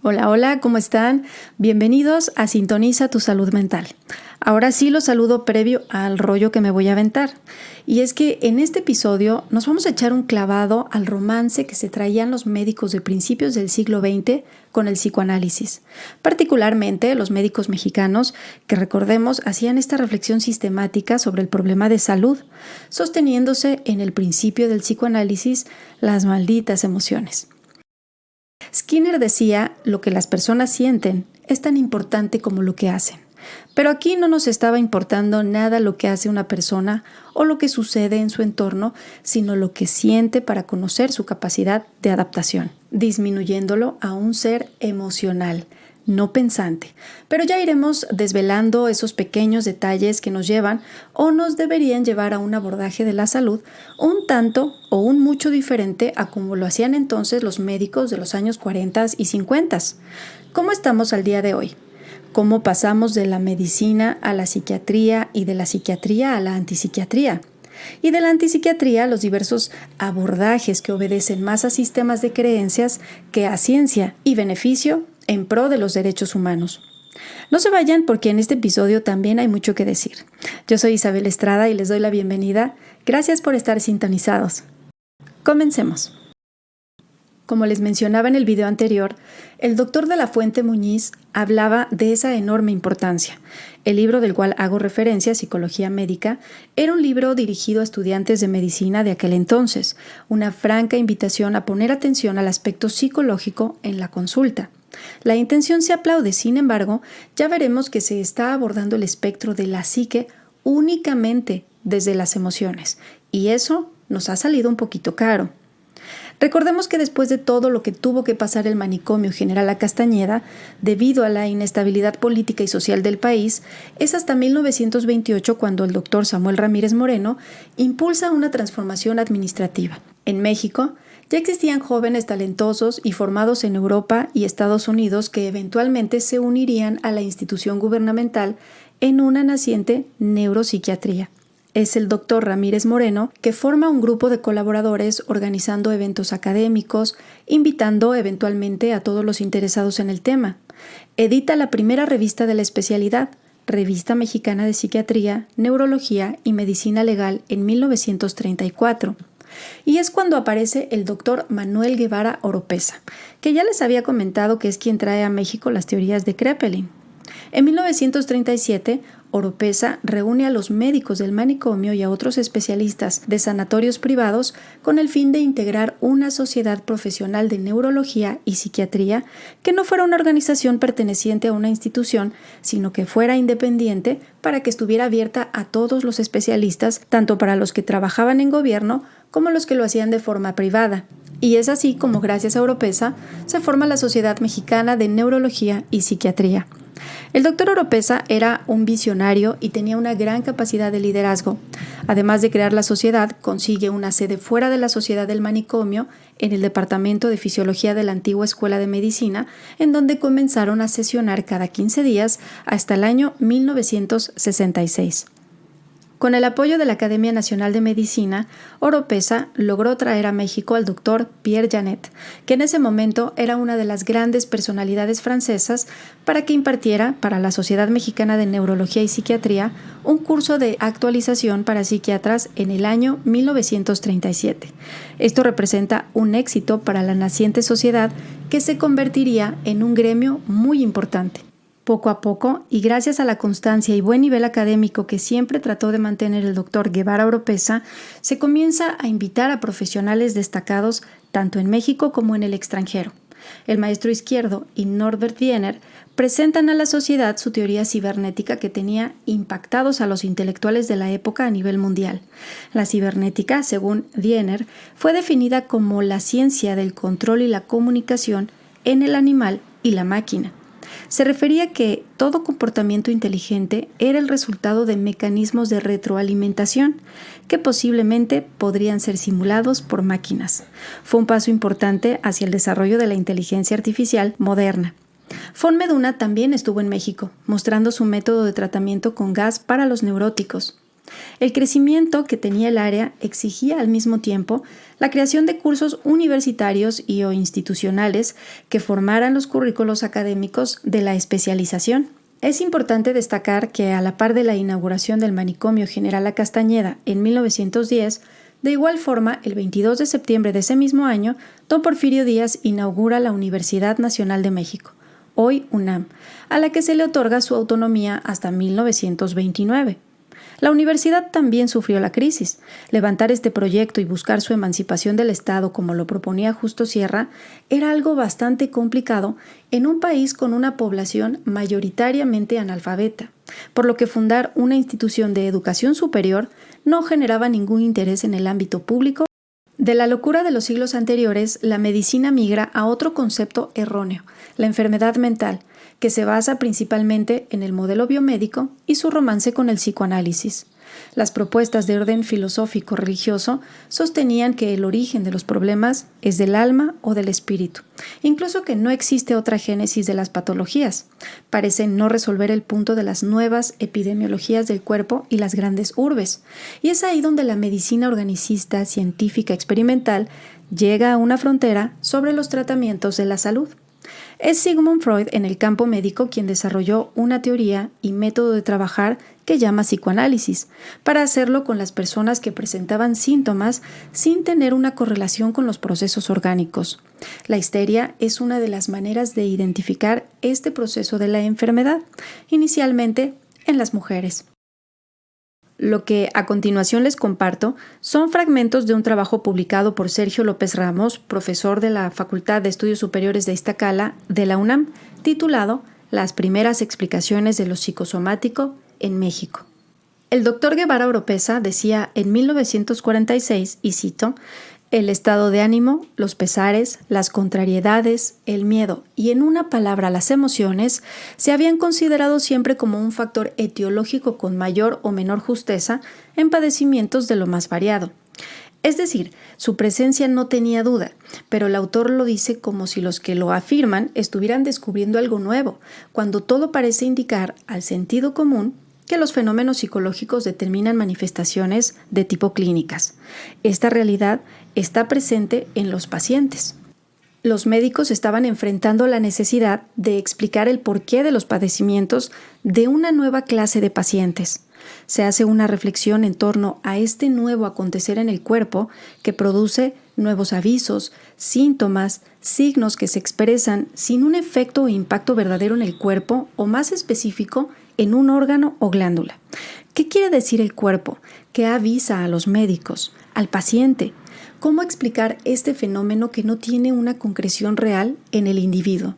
Hola, hola, ¿cómo están? Bienvenidos a Sintoniza tu Salud Mental. Ahora sí los saludo previo al rollo que me voy a aventar. Y es que en este episodio nos vamos a echar un clavado al romance que se traían los médicos de principios del siglo XX con el psicoanálisis. Particularmente los médicos mexicanos que, recordemos, hacían esta reflexión sistemática sobre el problema de salud, sosteniéndose en el principio del psicoanálisis las malditas emociones. Skinner decía, lo que las personas sienten es tan importante como lo que hacen. Pero aquí no nos estaba importando nada lo que hace una persona o lo que sucede en su entorno, sino lo que siente para conocer su capacidad de adaptación, disminuyéndolo a un ser emocional, no pensante. Pero ya iremos desvelando esos pequeños detalles que nos llevan o nos deberían llevar a un abordaje de la salud un tanto o un mucho diferente a como lo hacían entonces los médicos de los años 40 y 50. ¿Cómo estamos al día de hoy? ¿Cómo pasamos de la medicina a la psiquiatría y de la psiquiatría a la antipsiquiatría? Y de la antipsiquiatría a los diversos abordajes que obedecen más a sistemas de creencias que a ciencia y beneficio en pro de los derechos humanos. No se vayan porque en este episodio también hay mucho que decir. Yo soy Isabel Estrada y les doy la bienvenida. Gracias por estar sintonizados. Comencemos. Como les mencionaba en el video anterior, el doctor de la Fuente Muñiz hablaba de esa enorme importancia. El libro del cual hago referencia, Psicología Médica, era un libro dirigido a estudiantes de medicina de aquel entonces, una franca invitación a poner atención al aspecto psicológico en la consulta. La intención se aplaude, sin embargo, ya veremos que se está abordando el espectro de la psique únicamente desde las emociones, y eso nos ha salido un poquito caro. Recordemos que después de todo lo que tuvo que pasar el manicomio General Castañeda, debido a la inestabilidad política y social del país, es hasta 1928 cuando el doctor Samuel Ramírez Moreno impulsa una transformación administrativa. En México, ya existían jóvenes talentosos y formados en Europa y Estados Unidos que eventualmente se unirían a la institución gubernamental en una naciente neuropsiquiatría. Es el doctor Ramírez Moreno que forma un grupo de colaboradores organizando eventos académicos, invitando eventualmente a todos los interesados en el tema. Edita la primera revista de la especialidad, Revista Mexicana de Psiquiatría, Neurología y Medicina Legal en 1934. Y es cuando aparece el doctor Manuel Guevara Oropeza, que ya les había comentado que es quien trae a México las teorías de Kraepelin. En 1937, Oropeza reúne a los médicos del manicomio y a otros especialistas de sanatorios privados con el fin de integrar una sociedad profesional de neurología y psiquiatría que no fuera una organización perteneciente a una institución, sino que fuera independiente para que estuviera abierta a todos los especialistas, tanto para los que trabajaban en gobierno como los que lo hacían de forma privada. Y es así como, gracias a Oropeza, se forma la Sociedad Mexicana de Neurología y Psiquiatría. El doctor Oropeza era un visionario y tenía una gran capacidad de liderazgo. Además de crear la sociedad, consigue una sede fuera de la Sociedad del Manicomio, en el Departamento de Fisiología de la antigua Escuela de Medicina, en donde comenzaron a sesionar cada 15 días hasta el año 1966. Con el apoyo de la Academia Nacional de Medicina, Oropeza logró traer a México al doctor Pierre Janet, que en ese momento era una de las grandes personalidades francesas, para que impartiera para la Sociedad Mexicana de Neurología y Psiquiatría un curso de actualización para psiquiatras en el año 1937. Esto representa un éxito para la naciente sociedad que se convertiría en un gremio muy importante. Poco a poco, y gracias a la constancia y buen nivel académico que siempre trató de mantener el doctor Guevara Oropeza, se comienza a invitar a profesionales destacados tanto en México como en el extranjero. El maestro Izquierdo y Norbert Wiener presentan a la sociedad su teoría cibernética que tenía impactados a los intelectuales de la época a nivel mundial. La cibernética, según Wiener, fue definida como la ciencia del control y la comunicación en el animal y la máquina. Se refería que todo comportamiento inteligente era el resultado de mecanismos de retroalimentación que posiblemente podrían ser simulados por máquinas. Fue un paso importante hacia el desarrollo de la inteligencia artificial moderna. Von Meduna también estuvo en México, mostrando su método de tratamiento con gas para los neuróticos. El crecimiento que tenía el área exigía al mismo tiempo la creación de cursos universitarios y o institucionales que formaran los currículos académicos de la especialización. Es importante destacar que a la par de la inauguración del manicomio General La Castañeda en 1910, de igual forma, el 22 de septiembre de ese mismo año, don Porfirio Díaz inaugura la Universidad Nacional de México, hoy UNAM, a la que se le otorga su autonomía hasta 1929. La universidad también sufrió la crisis. Levantar este proyecto y buscar su emancipación del Estado, como lo proponía Justo Sierra, era algo bastante complicado en un país con una población mayoritariamente analfabeta, por lo que fundar una institución de educación superior no generaba ningún interés en el ámbito público. De la locura de los siglos anteriores, la medicina migra a otro concepto erróneo, la enfermedad mental, que se basa principalmente en el modelo biomédico y su romance con el psicoanálisis. Las propuestas de orden filosófico-religioso sostenían que el origen de los problemas es del alma o del espíritu, incluso que no existe otra génesis de las patologías. Parecen no resolver el punto de las nuevas epidemiologías del cuerpo y las grandes urbes, y es ahí donde la medicina organicista, científica, experimental llega a una frontera sobre los tratamientos de la salud. Es Sigmund Freud en el campo médico quien desarrolló una teoría y método de trabajar que llama psicoanálisis, para hacerlo con las personas que presentaban síntomas sin tener una correlación con los procesos orgánicos. La histeria es una de las maneras de identificar este proceso de la enfermedad, inicialmente en las mujeres. Lo que a continuación les comparto son fragmentos de un trabajo publicado por Sergio López Ramos, profesor de la Facultad de Estudios Superiores de Iztacala de la UNAM, titulado Las primeras explicaciones de lo psicosomático en México. El doctor Guevara Oropesa decía en 1946, y cito, el estado de ánimo, los pesares, las contrariedades, el miedo y, en una palabra, las emociones, se habían considerado siempre como un factor etiológico con mayor o menor justeza en padecimientos de lo más variado. Es decir, su presencia no tenía duda, pero el autor lo dice como si los que lo afirman estuvieran descubriendo algo nuevo, cuando todo parece indicar al sentido común que los fenómenos psicológicos determinan manifestaciones de tipo clínicas. Esta realidad está presente en los pacientes. Los médicos estaban enfrentando la necesidad de explicar el porqué de los padecimientos de una nueva clase de pacientes. Se hace una reflexión en torno a este nuevo acontecer en el cuerpo que produce nuevos avisos, síntomas, signos que se expresan sin un efecto o impacto verdadero en el cuerpo o, más específico, en un órgano o glándula. ¿Qué quiere decir el cuerpo? ¿Qué avisa a los médicos, al paciente? ¿Cómo explicar este fenómeno que no tiene una concreción real en el individuo?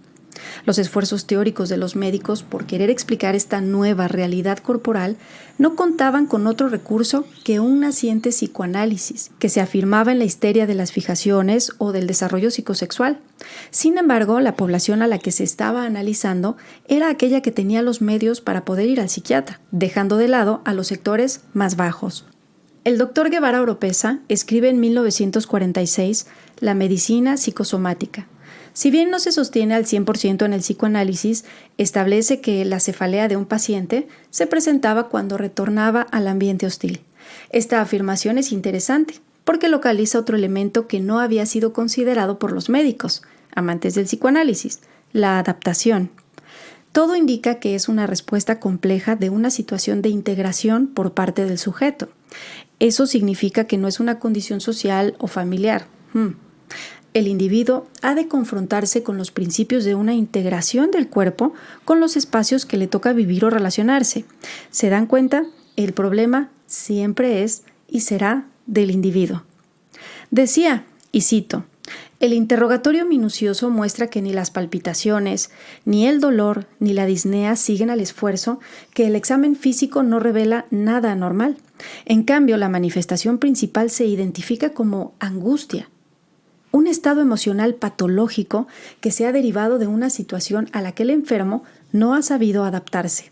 Los esfuerzos teóricos de los médicos por querer explicar esta nueva realidad corporal no contaban con otro recurso que un naciente psicoanálisis, que se afirmaba en la histeria de las fijaciones o del desarrollo psicosexual. Sin embargo, la población a la que se estaba analizando era aquella que tenía los medios para poder ir al psiquiatra, dejando de lado a los sectores más bajos. El doctor Guevara Oropesa escribe en 1946 La medicina psicosomática. Si bien no se sostiene al 100% en el psicoanálisis, establece que la cefalea de un paciente se presentaba cuando retornaba al ambiente hostil. Esta afirmación es interesante porque localiza otro elemento que no había sido considerado por los médicos, amantes del psicoanálisis, la adaptación. Todo indica que es una respuesta compleja de una situación de integración por parte del sujeto. Eso significa que no es una condición social o familiar. El individuo ha de confrontarse con los principios de una integración del cuerpo con los espacios que le toca vivir o relacionarse. ¿Se dan cuenta? El problema siempre es y será del individuo. Decía, y cito, el interrogatorio minucioso muestra que ni las palpitaciones, ni el dolor, ni la disnea siguen al esfuerzo, que el examen físico no revela nada anormal. En cambio, la manifestación principal se identifica como angustia, un estado emocional patológico que se ha derivado de una situación a la que el enfermo no ha sabido adaptarse.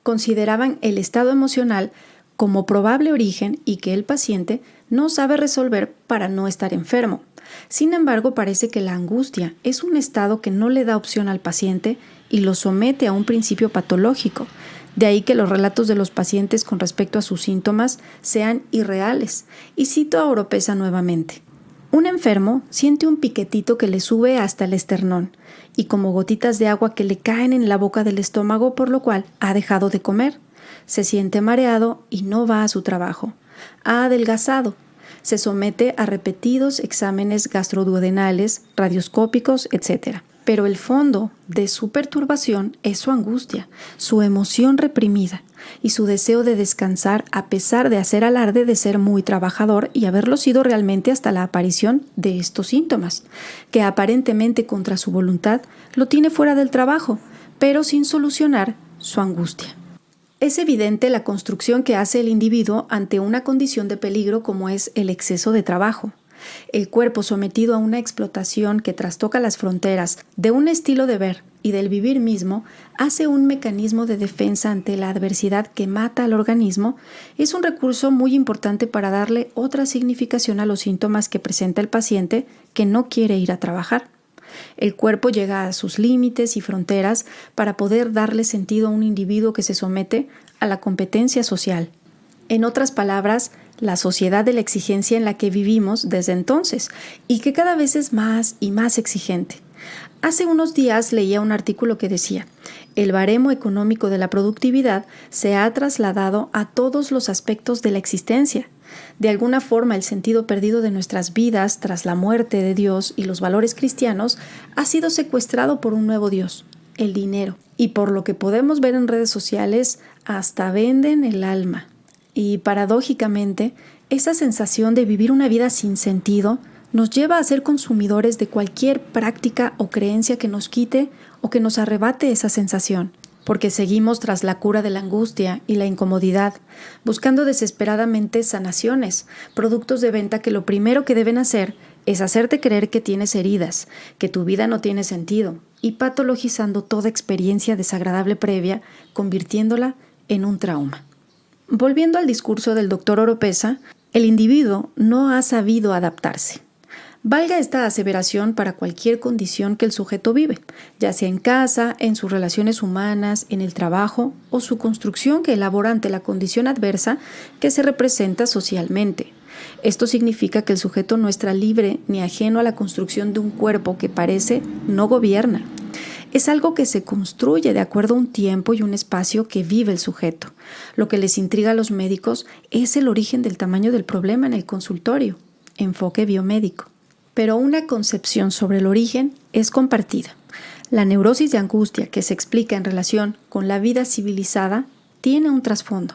Consideraban el estado emocional como probable origen y que el paciente no sabe resolver para no estar enfermo. Sin embargo, parece que la angustia es un estado que no le da opción al paciente y lo somete a un principio patológico, De ahí que los relatos de los pacientes con respecto a sus síntomas sean irreales. Y cito a Oropesa nuevamente. Un enfermo siente un piquetito que le sube hasta el esternón y como gotitas de agua que le caen en la boca del estómago, por lo cual ha dejado de comer. Se siente mareado y no va a su trabajo. Ha adelgazado. Se somete a repetidos exámenes gastroduodenales, radioscópicos, etc. Pero el fondo de su perturbación es su angustia, su emoción reprimida y su deseo de descansar a pesar de hacer alarde de ser muy trabajador y haberlo sido realmente hasta la aparición de estos síntomas, que aparentemente contra su voluntad lo tiene fuera del trabajo, pero sin solucionar su angustia. Es evidente la construcción que hace el individuo ante una condición de peligro como es el exceso de trabajo. El cuerpo sometido a una explotación que trastoca las fronteras de un estilo de ver y del vivir mismo hace un mecanismo de defensa ante la adversidad que mata al organismo. Es un recurso muy importante para darle otra significación a los síntomas que presenta el paciente que no quiere ir a trabajar. El cuerpo llega a sus límites y fronteras para poder darle sentido a un individuo que se somete a la competencia social. En otras palabras, la sociedad de la exigencia en la que vivimos desde entonces y que cada vez es más y más exigente. Hace unos días leía un artículo que decía: el baremo económico de la productividad se ha trasladado a todos los aspectos de la existencia. De alguna forma, el sentido perdido de nuestras vidas tras la muerte de Dios y los valores cristianos ha sido secuestrado por un nuevo Dios, el dinero. Y por lo que podemos ver en redes sociales, hasta venden el alma. Y paradójicamente, esa sensación de vivir una vida sin sentido nos lleva a ser consumidores de cualquier práctica o creencia que nos quite o que nos arrebate esa sensación, porque seguimos tras la cura de la angustia y la incomodidad, buscando desesperadamente sanaciones, productos de venta que lo primero que deben hacer es hacerte creer que tienes heridas, que tu vida no tiene sentido, y patologizando toda experiencia desagradable previa, convirtiéndola en un trauma. Volviendo al discurso del doctor Oropesa, el individuo no ha sabido adaptarse. Valga esta aseveración para cualquier condición que el sujeto vive, ya sea en casa, en sus relaciones humanas, en el trabajo o su construcción que elabora ante la condición adversa que se representa socialmente. Esto significa que el sujeto no está libre ni ajeno a la construcción de un cuerpo que parece no gobierna. Es algo que se construye de acuerdo a un tiempo y un espacio que vive el sujeto. Lo que les intriga a los médicos es el origen del tamaño del problema en el consultorio, enfoque biomédico. Pero una concepción sobre el origen es compartida. La neurosis de angustia que se explica en relación con la vida civilizada tiene un trasfondo,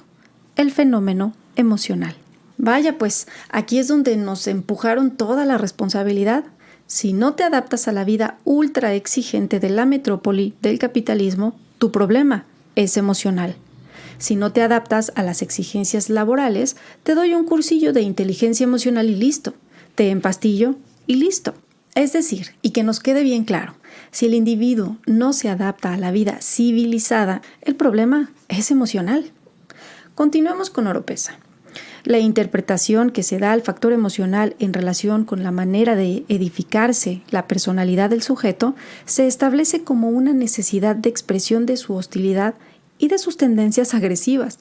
el fenómeno emocional. Vaya pues, aquí es donde nos empujaron toda la responsabilidad. Si no te adaptas a la vida ultra exigente de la metrópoli del capitalismo, tu problema es emocional. Si no te adaptas a las exigencias laborales, te doy un cursillo de inteligencia emocional y listo. Te empastillo y listo. Es decir, y que nos quede bien claro, si el individuo no se adapta a la vida civilizada, el problema es emocional. Continuemos con Oropesa. La interpretación que se da al factor emocional en relación con la manera de edificarse la personalidad del sujeto se establece como una necesidad de expresión de su hostilidad y de sus tendencias agresivas.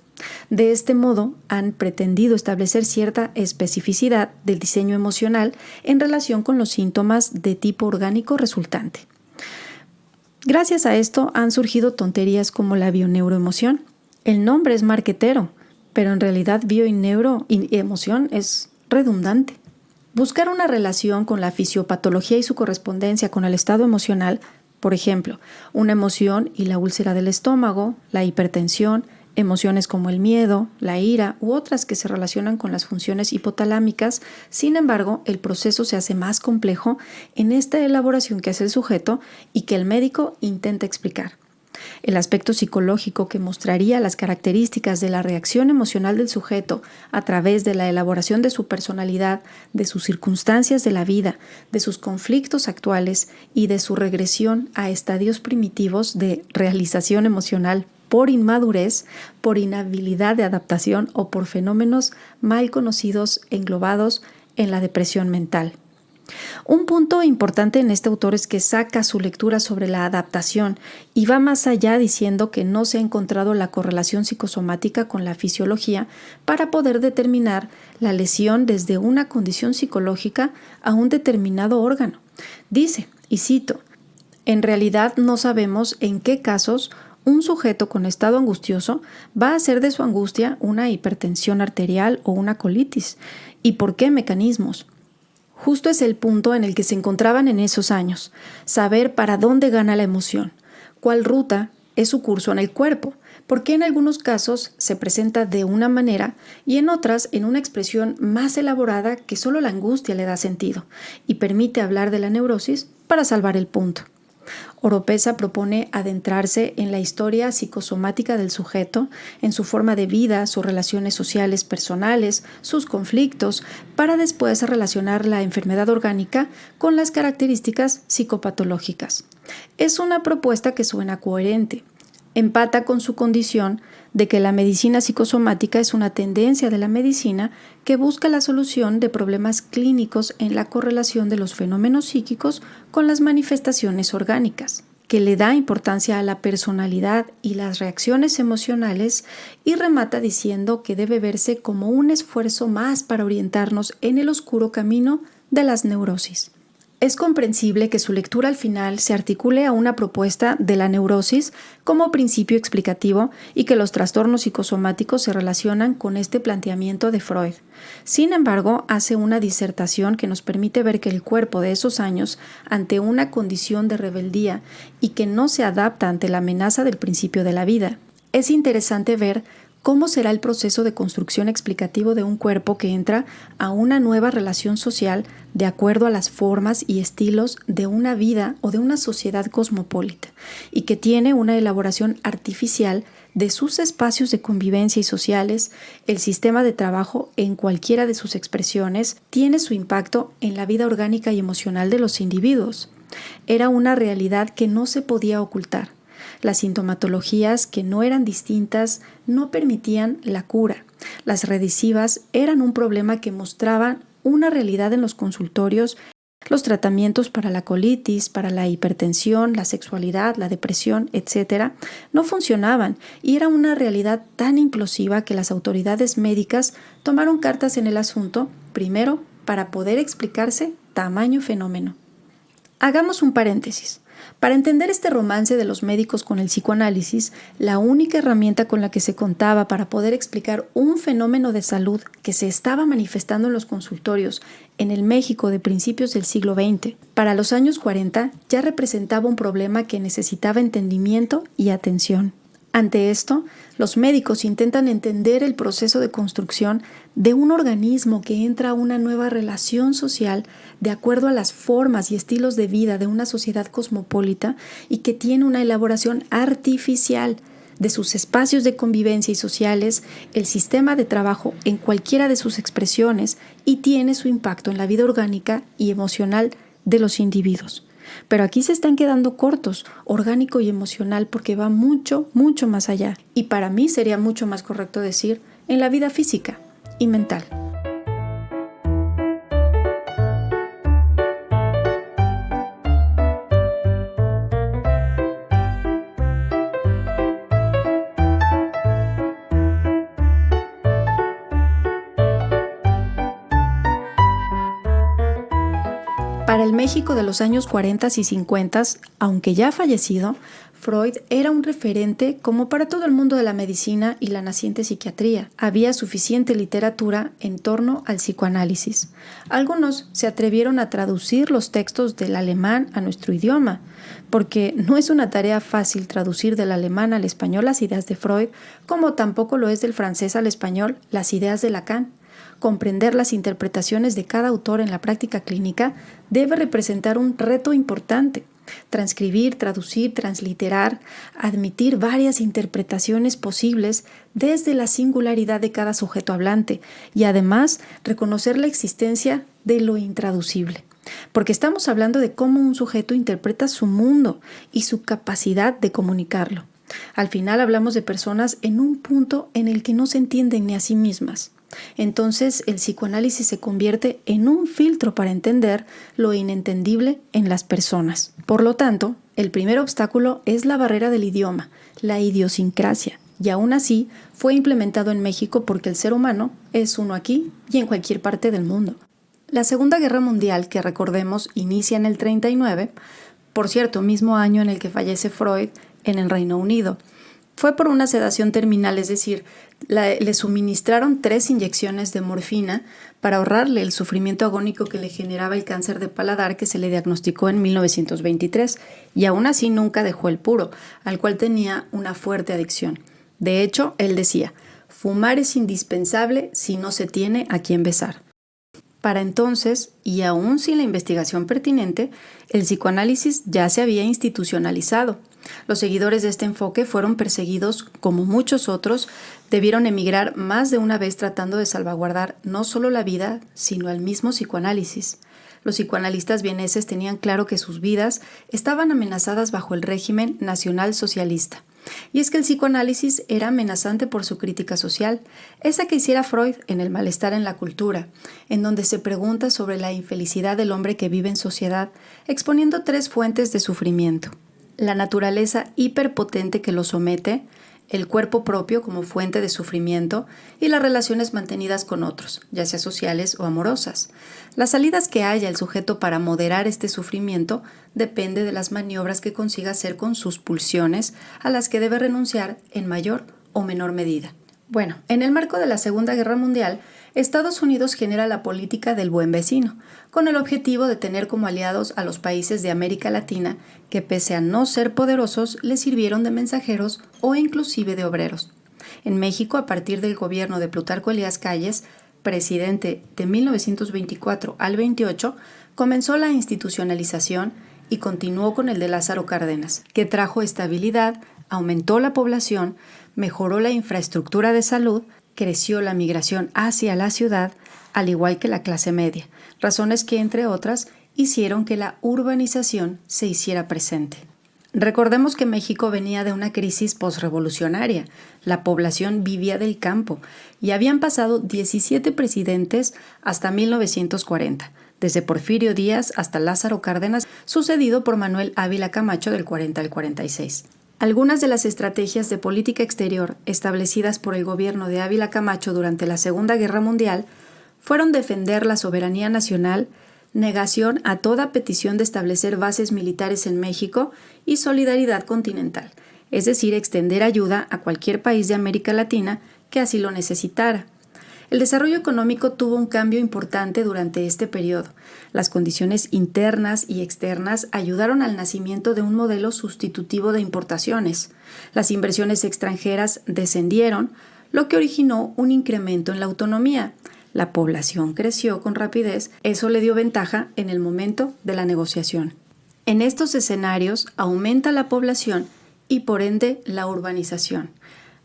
De este modo, han pretendido establecer cierta especificidad del diseño emocional en relación con los síntomas de tipo orgánico resultante. Gracias a esto han surgido tonterías como la bioneuroemoción. El nombre es marquetero, pero en realidad bio y neuro y emoción es redundante. Buscar una relación con la fisiopatología y su correspondencia con el estado emocional, por ejemplo, una emoción y la úlcera del estómago, la hipertensión, emociones como el miedo, la ira u otras que se relacionan con las funciones hipotalámicas. Sin embargo, el proceso se hace más complejo en esta elaboración que hace el sujeto y que el médico intenta explicar. El aspecto psicológico que mostraría las características de la reacción emocional del sujeto a través de la elaboración de su personalidad, de sus circunstancias de la vida, de sus conflictos actuales y de su regresión a estadios primitivos de realización emocional por inmadurez, por inhabilidad de adaptación o por fenómenos mal conocidos englobados en la depresión mental. Un punto importante en este autor es que saca su lectura sobre la adaptación y va más allá diciendo que no se ha encontrado la correlación psicosomática con la fisiología para poder determinar la lesión desde una condición psicológica a un determinado órgano. Dice, y cito, en realidad no sabemos en qué casos un sujeto con estado angustioso va a hacer de su angustia una hipertensión arterial o una colitis, y por qué mecanismos. Justo es el punto en el que se encontraban en esos años, saber para dónde gana la emoción, cuál ruta es su curso en el cuerpo, porque en algunos casos se presenta de una manera y en otras en una expresión más elaborada que solo la angustia le da sentido y permite hablar de la neurosis para salvar el punto. Oropesa propone adentrarse en la historia psicosomática del sujeto, en su forma de vida, sus relaciones sociales personales, sus conflictos, para después relacionar la enfermedad orgánica con las características psicopatológicas. Es una propuesta que suena coherente. Empata con su condición de que la medicina psicosomática es una tendencia de la medicina que busca la solución de problemas clínicos en la correlación de los fenómenos psíquicos con las manifestaciones orgánicas, que le da importancia a la personalidad y las reacciones emocionales y remata diciendo que debe verse como un esfuerzo más para orientarnos en el oscuro camino de las neurosis. Es comprensible que su lectura al final se articule a una propuesta de la neurosis como principio explicativo y que los trastornos psicosomáticos se relacionan con este planteamiento de Freud. Sin embargo, hace una disertación que nos permite ver que el cuerpo de esos años, ante una condición de rebeldía y que no se adapta ante la amenaza del principio de la vida. Es interesante ver ¿cómo será el proceso de construcción explicativo de un cuerpo que entra a una nueva relación social de acuerdo a las formas y estilos de una vida o de una sociedad cosmopolita y que tiene una elaboración artificial de sus espacios de convivencia y sociales? El sistema de trabajo en cualquiera de sus expresiones tiene su impacto en la vida orgánica y emocional de los individuos. Era una realidad que no se podía ocultar. Las sintomatologías, que no eran distintas, no permitían la cura. Las recisivas eran un problema que mostraban una realidad en los consultorios. Los tratamientos para la colitis, para la hipertensión, la sexualidad, la depresión, etc., no funcionaban y era una realidad tan implosiva que las autoridades médicas tomaron cartas en el asunto, primero, para poder explicarse tamaño fenómeno. Hagamos un paréntesis. Para entender este romance de los médicos con el psicoanálisis, la única herramienta con la que se contaba para poder explicar un fenómeno de salud que se estaba manifestando en los consultorios en el México de principios del siglo XX, para los años 40 ya representaba un problema que necesitaba entendimiento y atención. Ante esto, los médicos intentan entender el proceso de construcción de un organismo que entra a una nueva relación social de acuerdo a las formas y estilos de vida de una sociedad cosmopolita y que tiene una elaboración artificial de sus espacios de convivencia y sociales, el sistema de trabajo en cualquiera de sus expresiones y tiene su impacto en la vida orgánica y emocional de los individuos. Pero aquí se están quedando cortos, orgánico y emocional, porque va mucho, mucho más allá. Y para mí sería mucho más correcto decir en la vida física y mental. Para el México de los años 40 y 50, aunque ya fallecido, Freud era un referente como para todo el mundo de la medicina y la naciente psiquiatría. Había suficiente literatura en torno al psicoanálisis. Algunos se atrevieron a traducir los textos del alemán a nuestro idioma, porque no es una tarea fácil traducir del alemán al español las ideas de Freud, como tampoco lo es del francés al español las ideas de Lacan. Comprender las interpretaciones de cada autor en la práctica clínica debe representar un reto importante. Transcribir, traducir, transliterar, admitir varias interpretaciones posibles desde la singularidad de cada sujeto hablante y además reconocer la existencia de lo intraducible. Porque estamos hablando de cómo un sujeto interpreta su mundo y su capacidad de comunicarlo. Al final hablamos de personas en un punto en el que no se entienden ni a sí mismas. Entonces el psicoanálisis se convierte en un filtro para entender lo inentendible en las personas. Por lo tanto, el primer obstáculo es la barrera del idioma, la idiosincrasia, y aún así fue implementado en México porque el ser humano es uno aquí y en cualquier parte del mundo. La Segunda Guerra Mundial, que recordemos, inicia en el 39, por cierto, mismo año en el que fallece Freud en el Reino Unido. Fue por una sedación terminal, es decir, le suministraron 3 inyecciones de morfina para ahorrarle el sufrimiento agónico que le generaba el cáncer de paladar que se le diagnosticó en 1923, y aún así nunca dejó el puro, al cual tenía una fuerte adicción. De hecho, él decía, fumar es indispensable si no se tiene a quien besar. Para entonces, y aún sin la investigación pertinente, el psicoanálisis ya se había institucionalizado. Los seguidores de este enfoque fueron perseguidos, como muchos otros, debieron emigrar más de una vez tratando de salvaguardar no solo la vida, sino el mismo psicoanálisis. Los psicoanalistas vieneses tenían claro que sus vidas estaban amenazadas bajo el régimen nacionalsocialista. Y es que el psicoanálisis era amenazante por su crítica social, esa que hiciera Freud en El malestar en la cultura, en donde se pregunta sobre la infelicidad del hombre que vive en sociedad, exponiendo 3 fuentes de sufrimiento: la naturaleza hiperpotente que lo somete, el cuerpo propio como fuente de sufrimiento y las relaciones mantenidas con otros, ya sea sociales o amorosas. Las salidas que haya el sujeto para moderar este sufrimiento depende de las maniobras que consiga hacer con sus pulsiones, a las que debe renunciar en mayor o menor medida. Bueno, en el marco de la Segunda Guerra Mundial, Estados Unidos genera la política del buen vecino, con el objetivo de tener como aliados a los países de América Latina que, pese a no ser poderosos, le sirvieron de mensajeros o inclusive de obreros. En México, a partir del gobierno de Plutarco Elías Calles, presidente de 1924 al 28, comenzó la institucionalización y continuó con el de Lázaro Cárdenas, que trajo estabilidad, aumentó la población, mejoró la infraestructura de salud, creció la migración hacia la ciudad, al igual que la clase media, razones que, entre otras, hicieron que la urbanización se hiciera presente. Recordemos que México venía de una crisis posrevolucionaria. La población vivía del campo y habían pasado 17 presidentes hasta 1940, desde Porfirio Díaz hasta Lázaro Cárdenas, sucedido por Manuel Ávila Camacho del 40 al 46. Algunas de las estrategias de política exterior establecidas por el gobierno de Ávila Camacho durante la Segunda Guerra Mundial fueron defender la soberanía nacional, negación a toda petición de establecer bases militares en México y solidaridad continental, es decir, extender ayuda a cualquier país de América Latina que así lo necesitara. El desarrollo económico tuvo un cambio importante durante este periodo. Las condiciones internas y externas ayudaron al nacimiento de un modelo sustitutivo de importaciones. Las inversiones extranjeras descendieron, lo que originó un incremento en la autonomía. La población creció con rapidez, eso le dio ventaja en el momento de la negociación. En estos escenarios aumenta la población y por ende la urbanización.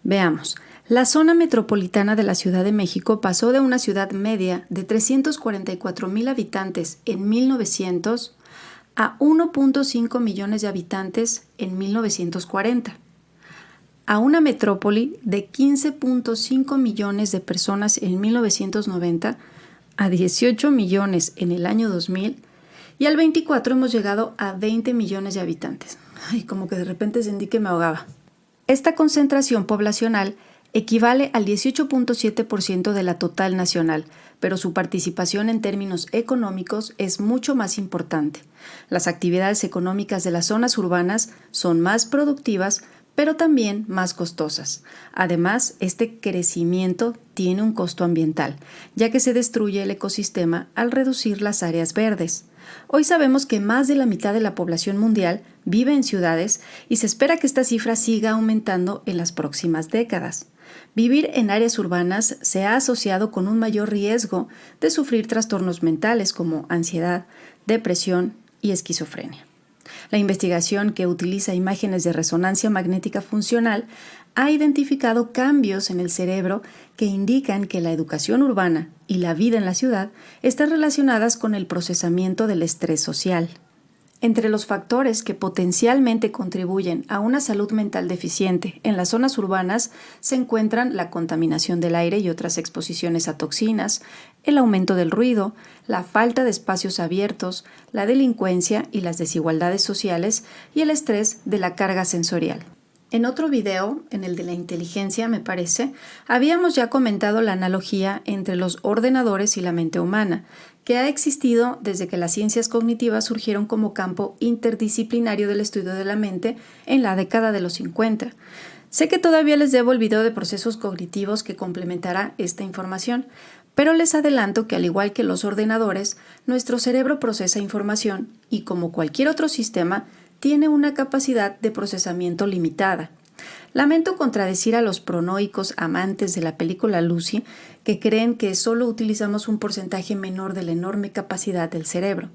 Veamos. La zona metropolitana de la Ciudad de México pasó de una ciudad media de 344,000 habitantes en 1900 a 1.5 millones de habitantes en 1940, a una metrópoli de 15.5 millones de personas en 1990, a 18 millones en el año 2000 y al 24 hemos llegado a 20 millones de habitantes. Ay, como que de repente sentí que me ahogaba. Esta concentración poblacional equivale al 18.7% de la total nacional, pero su participación en términos económicos es mucho más importante. Las actividades económicas de las zonas urbanas son más productivas, pero también más costosas. Además, este crecimiento tiene un costo ambiental, ya que se destruye el ecosistema al reducir las áreas verdes. Hoy sabemos que más de la mitad de la población mundial vive en ciudades y se espera que esta cifra siga aumentando en las próximas décadas. Vivir en áreas urbanas se ha asociado con un mayor riesgo de sufrir trastornos mentales como ansiedad, depresión y esquizofrenia. La investigación, que utiliza imágenes de resonancia magnética funcional, ha identificado cambios en el cerebro que indican que la educación urbana y la vida en la ciudad están relacionadas con el procesamiento del estrés social. Entre los factores que potencialmente contribuyen a una salud mental deficiente en las zonas urbanas se encuentran la contaminación del aire y otras exposiciones a toxinas, el aumento del ruido, la falta de espacios abiertos, la delincuencia y las desigualdades sociales y el estrés de la carga sensorial. En otro video, en el de la inteligencia me parece, habíamos ya comentado la analogía entre los ordenadores y la mente humana, que ha existido desde que las ciencias cognitivas surgieron como campo interdisciplinario del estudio de la mente en la década de los 50. Sé que todavía les debo el video de procesos cognitivos que complementará esta información, pero les adelanto que al igual que los ordenadores, nuestro cerebro procesa información y como cualquier otro sistema, tiene una capacidad de procesamiento limitada. Lamento contradecir a los pronoicos amantes de la película Lucy que creen que solo utilizamos un porcentaje menor de la enorme capacidad del cerebro.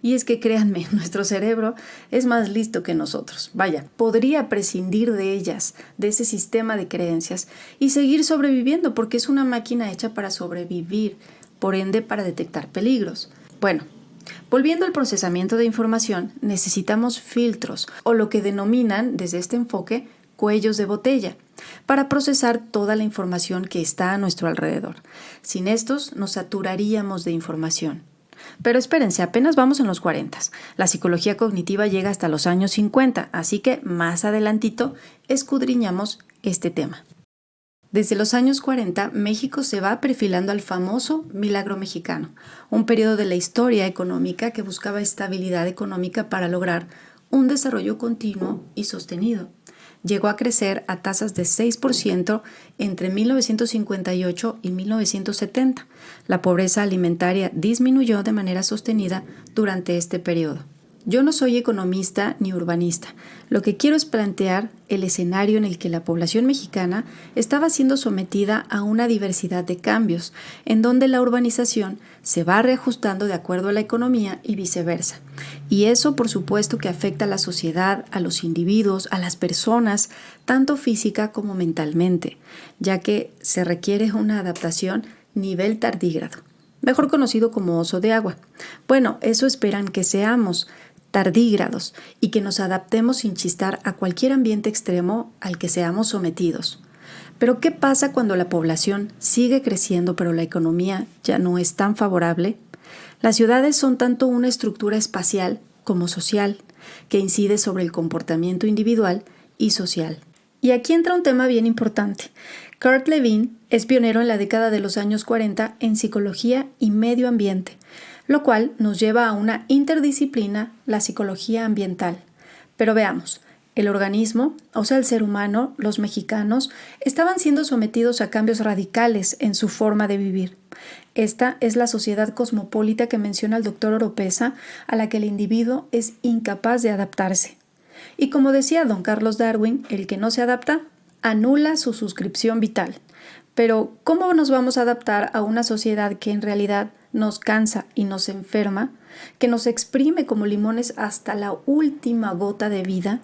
Y es que créanme, nuestro cerebro es más listo que nosotros. Vaya, podría prescindir de ellas, de ese sistema de creencias y seguir sobreviviendo porque es una máquina hecha para sobrevivir, por ende para detectar peligros. Bueno, volviendo al procesamiento de información, necesitamos filtros o lo que denominan desde este enfoque cuellos de botella, para procesar toda la información que está a nuestro alrededor. Sin estos, nos saturaríamos de información. Pero espérense, apenas vamos en los 40. La psicología cognitiva llega hasta los años 50, así que más adelantito escudriñamos este tema. Desde los años 40, México se va perfilando al famoso Milagro Mexicano, un periodo de la historia económica que buscaba estabilidad económica para lograr un desarrollo continuo y sostenido. Llegó a crecer a tasas de 6% entre 1958 y 1970. La pobreza alimentaria disminuyó de manera sostenida durante este periodo. Yo no soy economista ni urbanista. Lo que quiero es plantear el escenario en el que la población mexicana estaba siendo sometida a una diversidad de cambios, en donde la urbanización se va reajustando de acuerdo a la economía y viceversa. Y eso, por supuesto, que afecta a la sociedad, a los individuos, a las personas, tanto física como mentalmente, ya que se requiere una adaptación nivel tardígrado, mejor conocido como oso de agua. Bueno, eso esperan que seamos, tardígrados, y que nos adaptemos sin chistar a cualquier ambiente extremo al que seamos sometidos. Pero ¿qué pasa cuando la población sigue creciendo pero la economía ya no es tan favorable? Las ciudades son tanto una estructura espacial como social, que incide sobre el comportamiento individual y social. Y aquí entra un tema bien importante. Kurt Lewin es pionero en la década de los años 40 en psicología y medio ambiente, lo cual nos lleva a una interdisciplina, la psicología ambiental. Pero veamos, el organismo, o sea el ser humano, los mexicanos, estaban siendo sometidos a cambios radicales en su forma de vivir. Esta es la sociedad cosmopolita que menciona el doctor Oropesa, a la que el individuo es incapaz de adaptarse. Y como decía don Carlos Darwin, el que no se adapta, anula su suscripción vital. Pero, ¿cómo nos vamos a adaptar a una sociedad que en realidad nos cansa y nos enferma, que nos exprime como limones hasta la última gota de vida?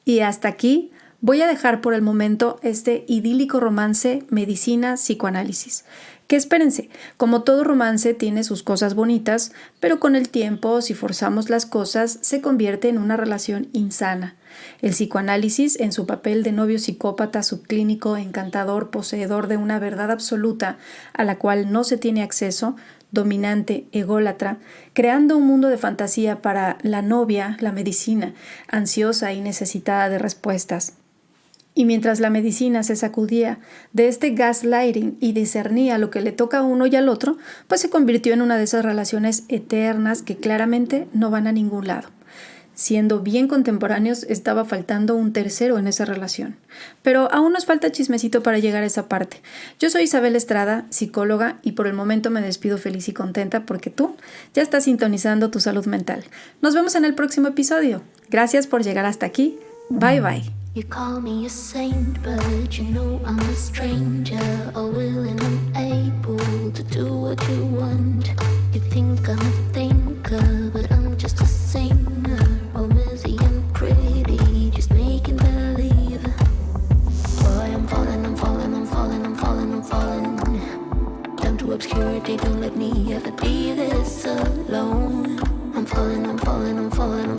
Y hasta aquí voy a dejar por el momento este idílico romance medicina-psicoanálisis. Que espérense, como todo romance tiene sus cosas bonitas, pero con el tiempo, si forzamos las cosas, se convierte en una relación insana. El psicoanálisis, en su papel de novio psicópata, subclínico, encantador, poseedor de una verdad absoluta a la cual no se tiene acceso, dominante, ególatra, creando un mundo de fantasía para la novia, la medicina, ansiosa y necesitada de respuestas. Y mientras la medicina se sacudía de este gaslighting y discernía lo que le toca a uno y al otro, pues se convirtió en una de esas relaciones eternas que claramente no van a ningún lado. Siendo bien contemporáneos, estaba faltando un tercero en esa relación. Pero aún nos falta chismecito para llegar a esa parte. Yo soy Isabel Estrada, psicóloga, y por el momento me despido feliz y contenta porque tú ya estás sintonizando tu salud mental. Nos vemos en el próximo episodio. Gracias por llegar hasta aquí. Bye bye. You call me a saint, but you know I'm a stranger, all willing and able to do what you want. You think I'm a thinker, but I'm just a singer, all busy and pretty, just making believe. Boy, I'm falling, I'm falling, I'm falling, I'm falling, I'm falling down to obscurity. Don't let me ever be this alone. I'm falling, I'm falling, I'm falling,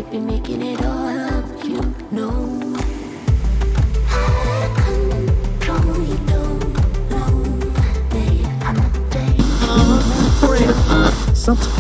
could be making it all up, you know. Out of control, you don't know, babe. I'm not Something.